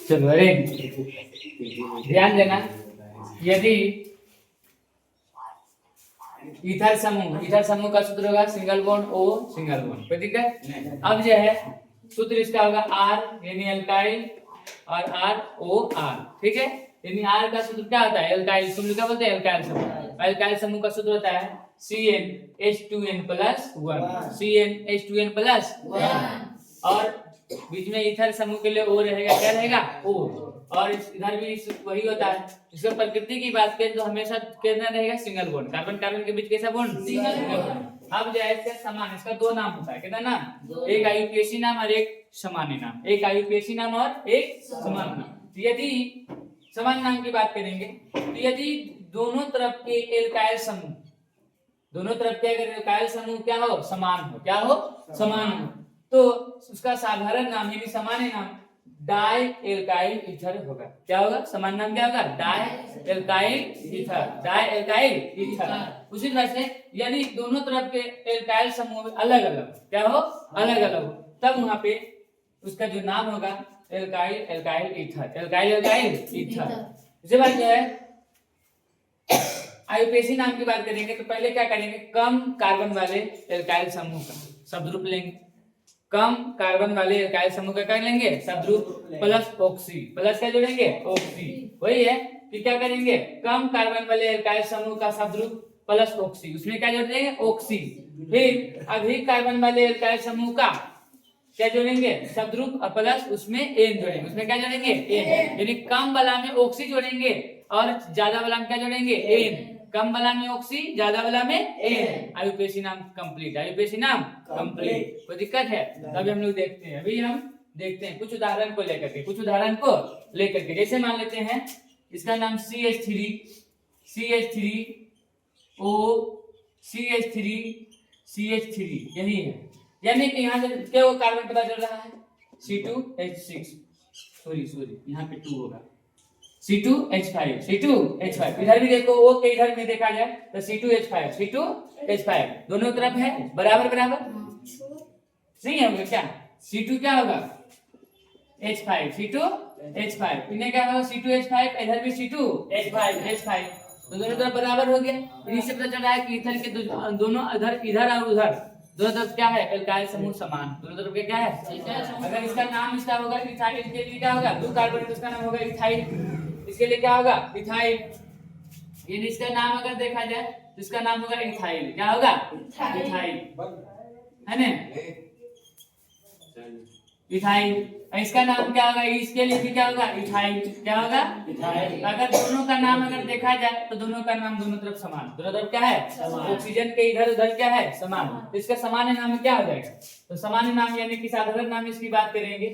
चलो अरे ध्यान देना, यदि ईथर समूह का सूत्र होगा single bond O single bond, कोई दिक्कत? अब जो है सूत्र इसका होगा आर यानी एल्काइल और आर ओ आर, ठीक है। यानी आर का सूत्र क्या होता है? एल्काइल। तुम लोग क्या बोलते हैं? एल्काइल समूह। एल्काइल समूह का सूत्र होता है CnH2n+1, CnH2n+1। और बीच में ईथर समूह के लिए ओ रहेगा, क्या रहेगा? ओ। और इधर भी वही होता है। इसका प्रकृति की बात करें तो हमेशा कितना रहेगा? Single bond. कार्बन कार्बन के बीच कैसा बॉन्ड? Single bond. अब जो है इसका समान, इसका दो नाम होता है, कितना नाम? एक आयुपेशी नाम और एक सामान्य नाम। एक आयुपेशी नाम और एक सामान्य नाम। यदि समान नाम की बात करेंगे तो यदि दोनों तरफ के एल्काइल समूह, दोनों तरफ के अगर एल्काइल समूह क्या हो? समान हो। क्या हो? समान हो। तो उसका साधारण नाम यानी सामान्य नाम डाई एल्काइल ईथर होगा। क्या होगा? सामान्य नाम क्या होगा? Di alkyl ether. Di alkyl ether. उसी तरह से यदि दोनों तरफ के एल्काइल समूह अलग अलग, क्या हो? अलग अलग हो, तब वहां पे उसका जो नाम होगा alkyl alkyl ether. Alkyl alkyl ether. इसके बाद जो है आयुपेशी नाम की बात करेंगे तो पहले क्या करेंगे? कम कार्बन वाले एल्काइल समूह का शब्द रूप लेंगे। कम कार्बन वाले एल्काइल समूह का क्या लेंगे? शब्द रूप प्लस ऑक्सी। प्लस क्या जोड़ेंगे? ऑक्सी। वही है कि क्या करेंगे? कम कार्बन वाले एल्काइल समूह का शब्द रूप प्लस ऑक्सी, उसमें क्या जोड़ देंगे? ऑक्सी। फिर अधिक कार्बन वाले एल्काइल समूह का क्या जोड़ेंगे? शब्द रूप प्लस उसमें एन जोड़ेंगे। उसमें क्या जोड़ेंगे? एन। यानी कम वाला में ऑक्सी जोड़ेंगे और ज्यादा वाला में क्या जोड़ेंगे? एन। कम वाला में ऑक्सी, ज्यादा वाला में एन। आयुपेशी नाम कंप्लीट। आयुपेशी नाम कंप्लीट। कोई दिक्कत है? अभी हम लोग देखते हैं, अभी हम देखते हैं कुछ उदाहरण को लेकर के, कुछ उदाहरण को लेकर के। जैसे मान लेते हैं इसका नाम CH3 CH3O CH3 CH3 यही है। यानी कि यहाँ से क्या वो कार्बन पता चल रहा है? C2H6, सॉरी यहाँ पे 2 होगा। C2H5 इधर भी देखो, O के इधर में देखा जाए तो C2H5 दोनों तरफ है बराबर बराबर, सही है क्या? C2 क्या होगा? H5 C2H5 इन्हें क्या होगा? C2H5 इधर भी C2H5 तो दोनों तरफ बराबर हो गया। इसी से पता चल रहा है कि ईथर के दोनों इधर और उधर दोनों तरफ क्या है? एल्काइल समूह समान। दोनों तरफ के क्या है? अगर इसका नाम इसका होगा इथाइल, इसके लिए क्या होगा? 2 कार्बन तो इसका नाम होगा इथाइल। इसके लिए क्या होगा? इथाइल। ये इसका नाम अगर देखा जाए तो इसका नाम होगा इथाइल। क्या होगा? इथाइल, है ना? इथाइल। इसका नाम क्या होगा? इसके लिए भी क्या होगा? इथाइल। क्या होगा? इथाइल। अगर दोनों का नाम अगर देखा जाए तो दोनों का नाम दोनों तरफ समान। दोनों तरफ क्या है? ऑक्सीजन के इधर उधर क्या है? समान। तो इसका सामान्य नाम क्या हो जाएगा? तो सामान्य नाम यानी कि साधारण नाम इसकी बात करेंगे,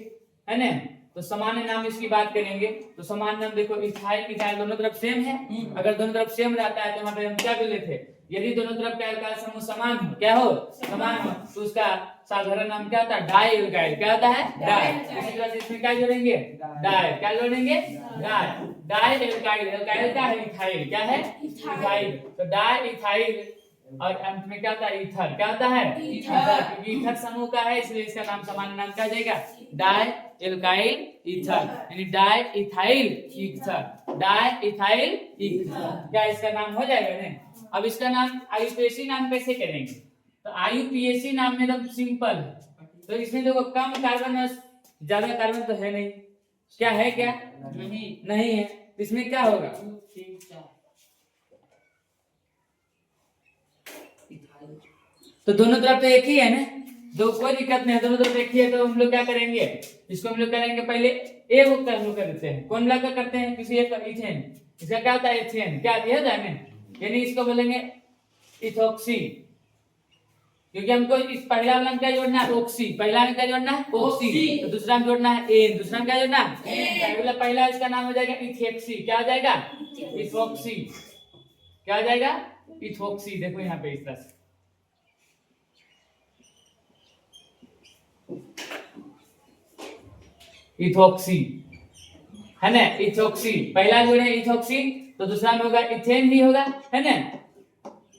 है ना? तो सामान्य नाम इसकी बात करेंगे तो सामान्य नाम देखो इथाइल इथाइल दोनों तरफ सेम है। अगर दोनों तरफ सेम रहता है तो वहां पे हम क्या बोले थे? यदि दोनों तरफ का एल्काइल समूह समान हो, क्या हो? समान हो, तो उसका साधारण नाम क्या होता है? Di alkyl. क्या होता है? डाई। इसी तरह से इसमें क्या जोड़ेंगे? डाई। क्या जोड़ेंगे? डाई। Die alkyl. एल्काइल क्या है? इथाइल। क्या है? इथाइल। तो डाई इथाइल और अंत में क्या होता है? ईथर। क्या होता है? ईथर। क्योंकि ईथर समूह का है इसलिए इसका नाम सामान्य नाम क्या जाएगा? डाई एल्काइल ईथर, यानी di ethyl ether. Di ethyl ether क्या इसका नाम हो जाएगा नहीं? अब इसका नाम आयुपेशी नाम कैसे करेंगे? तो आयुपेशी नाम में एकदम सिंपल। तो इसमें देखो कम कार्बन और ज्यादा कार्बन तो है नहीं। क्या है? क्या नहीं है। इसमें क्या होगा? तो दोनों तरफ तो एक ही है ना, दो कोई दिक्कत नहीं है, दोनों तरफ एक ही है। तो हम लोग क्या करेंगे? इसको हम लोग करेंगे पहले ए को करते हैं। कौन मिलाकर करते हैं? किसी एक इथेन। इसका क्या होता है? एथेन। क्या दिया जाए में? यानी इसको बोलेंगे इथॉक्सी, क्योंकि हमको इस पहला वाला में क्या जोड़ना है? ऑक्सी। पहला में क्या जोड़ना है? ऑक्सी। तो दूसरा में जोड़ना है एन। दूसरा में क्या जोड़ना है? पहला इसका नाम हो जाएगा इथेक्सी। क्या हो जाएगा? इथॉक्सी। क्या हो जाएगा? इथॉक्सी। देखो यहाँ पे इस तरह से इथॉक्सी, है ना? इथॉक्सी पहला जोड़े इथॉक्सी, तो दूसरा में होगा इथेन भी होगा, है ना?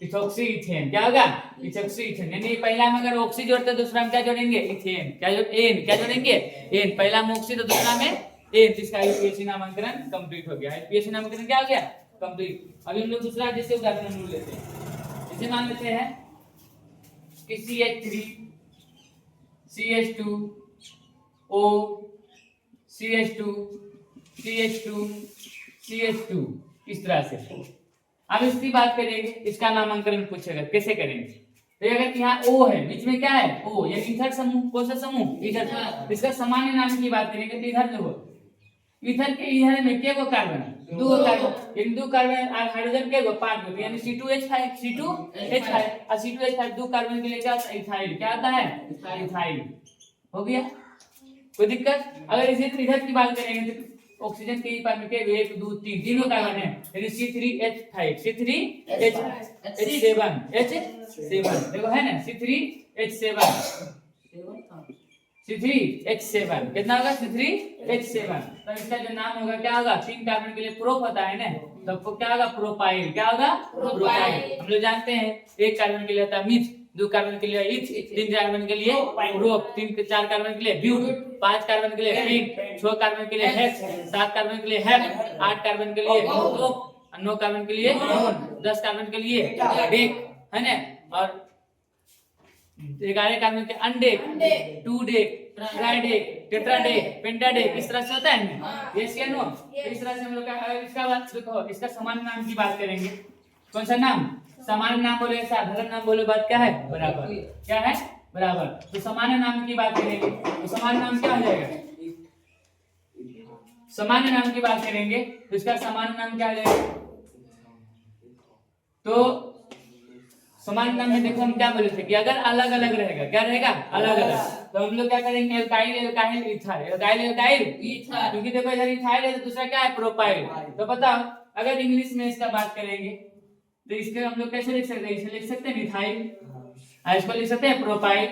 Ethoxy ethane. क्या होगा? Ethoxy ethane. यानी पहला में अगर ऑक्सी जोड़ते हैं दूसरा में क्या जोड़ेंगे? इथेन। क्या जोड़ एन। क्या जोड़ेंगे? एन। पहला में ऑक्सी तो दूसरा में एन, इसका आईयूपीएसी नामांकन कंप्लीट हो गया। आईयूपीएसी नामांकन क्या हो गया? कंप्लीट। अभी हम लोग दूसरा जैसे उदाहरण हम लोग लेते हैं, जैसे मान लेते हैं कि CH3 CH2 O CH2 CH2 CH2 इस तरह से। अब इसकी बात करेंगे, इसका नामांकन पूछेगा कैसे करेंगे। तो अगर यहाँ O है, बीच में क्या है? O, यानी ईथर समूह। कौन सा समूह? ईथर। इसका सामान्य नाम की बात करेंगे तो इधर देखो, ईथर के इधर में क्या गो कार्बन? 2 कार्बन। इन 2 कार्बन हाइड्रोजन के गो 5 गो, यानी C2H5 C2H5 और C2H5 2 कार्बन के लिए क्या होता है? इथाइल। क्या होता है? इथाइल। हो गया, कोई दिक्कत? अगर इसी इधर की बात करेंगे तो ऑक्सीजन के परमाणु के 1 2 3 तीनों कार्बन है, यानी C3H5 C3H7 देखो है ना, C3H7 कितना होगा? C3H7। तो इसका जो नाम होगा क्या होगा? 3 कार्बन के लिए प्रोप होता है ना, तो क्या होगा? प्रोपाइल। क्या होगा? प्रोपाइल। हम लोग जानते हैं 1 कार्बन के लिए होता है मिथ, 2 कार्बन के लिए इथ, 3 कार्बन के लिए प्रोप, 4 कार्बन के लिए ब्यूट, 5 कार्बन के लिए पेंट, 6 कार्बन के लिए हेक्स, 7 कार्बन के लिए हेप, 8 कार्बन के लिए प्रोप, 9 कार्बन के लिए नोन, 10 कार्बन के लिए डेक, है ना, और 11 कार्बन के अनडेक, 2 डेक, ट्राइडेक, टेट्राडेक, पेंटाडेक, इस तरह से होता है ना। यस या नो? इस तरह से हम लोग का इसका बात देखो, इसका सामान्य नाम की बात करेंगे। कौन सा नाम? सामान्य नाम बोले, साधारण नाम बोले, बात क्या है? बराबर। क्या है? बराबर। तो सामान्य नाम की बात करेंगे तो सामान्य नाम क्या हो जाएगा? सामान्य नाम की बात करेंगे तो इसका सामान्य नाम क्या हो जाएगा? तो सामान्य नाम में देखो हम क्या बोले थे कि अगर अलग अलग रहेगा, क्या रहेगा? अलग अलग, तो हम लोग क्या करेंगे? Alkyl alkyl ether, alkyl alkyl ether, क्योंकि देखो इधर इथाइल है तो दूसरा क्या है? प्रोपाइल। तो बताओ अगर इंग्लिश में इसका बात करेंगे तो इसके हम लोग कैसे लिख सकते हैं? इसे लिख सकते हैं मिथाइल, इसको लिख सकते हैं प्रोपाइल।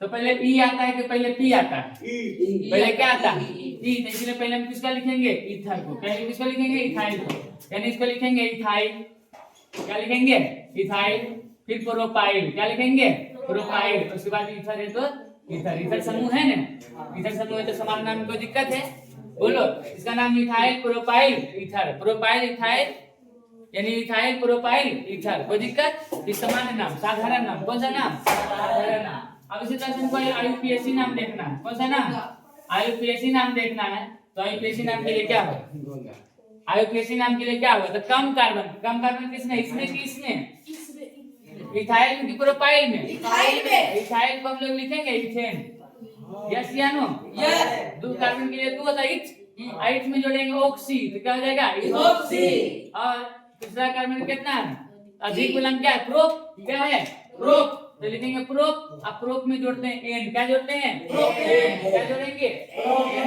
तो पहले ई आता है कि पहले पी आता है? पहले क्या आता है? ई। तो इसलिए पहले हम किसका लिखेंगे? ईथर को। पहले किसको लिखेंगे? इथाइल को, यानी इसको लिखेंगे इथाइल। क्या लिखेंगे? इथाइल। फिर प्रोपाइल, क्या लिखेंगे? प्रोपाइल। उसके बाद ईथर है तो ईथर, ईथर समूह है ना, ईथर समूह है तो समान नाम में कोई दिक्कत है? बोलो, इसका नाम ethyl propyl ether, propyl ethyl, यानी इथाइल प्रोपाइल ईथर, कोई दिक्कत? इस सामान्य नाम, साधारण नाम। कौन सा नाम? साधारण नाम। अब इसी तरह से हमको आईयूपीएसी नाम देखना है। कौन सा नाम? आईयूपीएसी नाम देखना है। तो आईयूपीएसी नाम के लिए क्या होगा? आईयूपीएसी नाम के लिए क्या होगा? तो कम कार्बन किसमें? इसमें कि इसमें? इथाइल की प्रोपाइल में? इथाइल में। इथाइल को हम लोग लिखेंगे इथेन। यस या नो? यस। 2 कार्बन के लिए 2 होता है इथ, आइट में जोड़ेंगे ऑक्सी, तो क्या हो जाएगा? इथॉक्सी। और तीसरा कार्बन कितना है? अधिक विलंब क्या है? प्रोप। क्या है? प्रोप। तो लिखेंगे प्रोप, अब प्रोप में जोड़ते हैं एन। क्या जोड़ते हैं? एन। क्या जोड़ेंगे?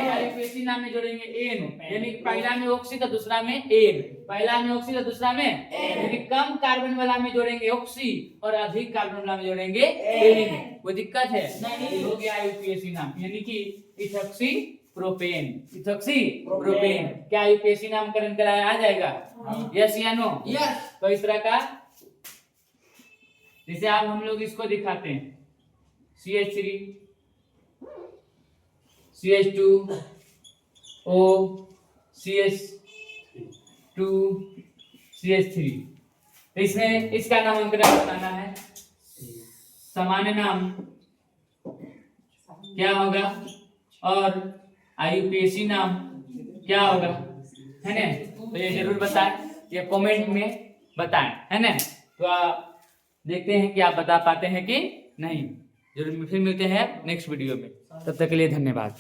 आईयूपीएसी नाम में जोड़ेंगे एन, यानी पहला में ऑक्सी तो दूसरा में एन, पहला में ऑक्सी तो दूसरा में एन, यानी कम कार्बन वाला में जोड़ेंगे ऑक्सी और अधिक कार्बन वाला में जोड़ेंगे एन। कोई दिक्कत है? नहीं। हो गया आईयूपीएसी नाम, यानी कि इथॉक्सी प्रोपेन, इथॉक्सी प्रोपेन। क्या आईयूपीएसी नामकरण कराया आ जाएगा? यस या नो? यस। तो इस तरह का, जैसे आप हम लोग इसको दिखाते हैं CH3 CH2 O CH2 CH3, तो इसमें इसका नामकरण बताना है। सामान्य नाम क्या होगा और आईयूपीएसी नाम क्या होगा, है ना? तो ये जरूर बताएं, ये कमेंट में बताएं, है ना? तो देखते हैं कि आप बता पाते हैं कि नहीं। जरूर फिर मिलते हैं नेक्स्ट वीडियो में, तब तक के लिए धन्यवाद।